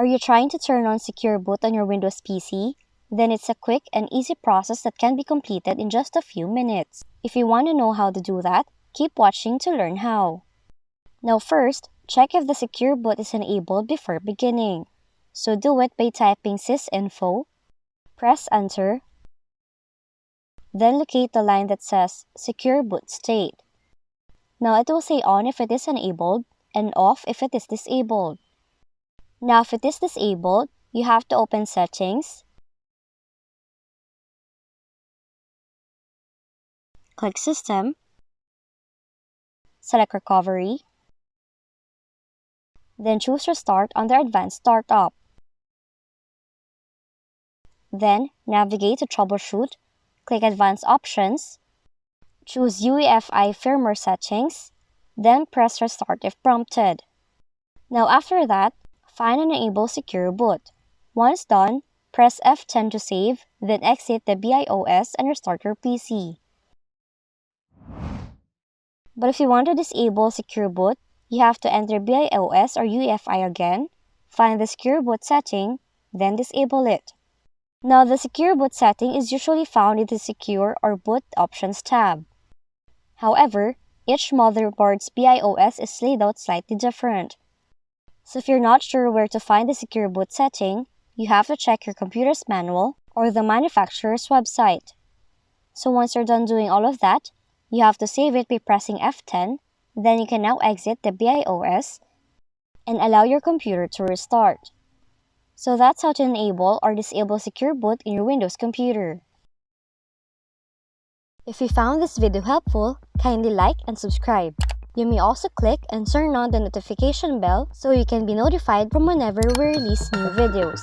you trying to turn on Secure Boot on your Windows PC? Then it's a quick and easy process that can be completed in just a few minutes. If you want to know how to do that, keep watching to learn how. Now first, check if the Secure Boot is enabled before beginning. So do it by typing sysinfo, press enter, then locate the line that says Secure Boot State. Now it will say on if it is enabled and off if it is disabled. Now if it is disabled, you have to open Settings, click System, select Recovery, then choose Restart under Advanced Startup. Then navigate to Troubleshoot, click Advanced Options, choose UEFI Firmware Settings, then press Restart if prompted. Now after that, find and enable Secure Boot. Once done, press F10 to save, then exit the BIOS and restart your PC. But if you want to disable Secure Boot, you have to enter BIOS or UEFI again, find the Secure Boot setting, then disable it. Now the Secure Boot setting is usually found in the Secure or Boot Options tab. However, each motherboard's BIOS is laid out slightly different. So if you're not sure where to find the Secure Boot setting, you have to check your computer's manual or the manufacturer's website. So once you're done doing all of that, you have to save it by pressing F10, then you can now exit the BIOS and allow your computer to restart. So that's how to enable or disable Secure Boot in your Windows computer. If you found this video helpful, kindly like and subscribe. You may also click and turn on the notification bell so you can be notified from whenever we release new videos.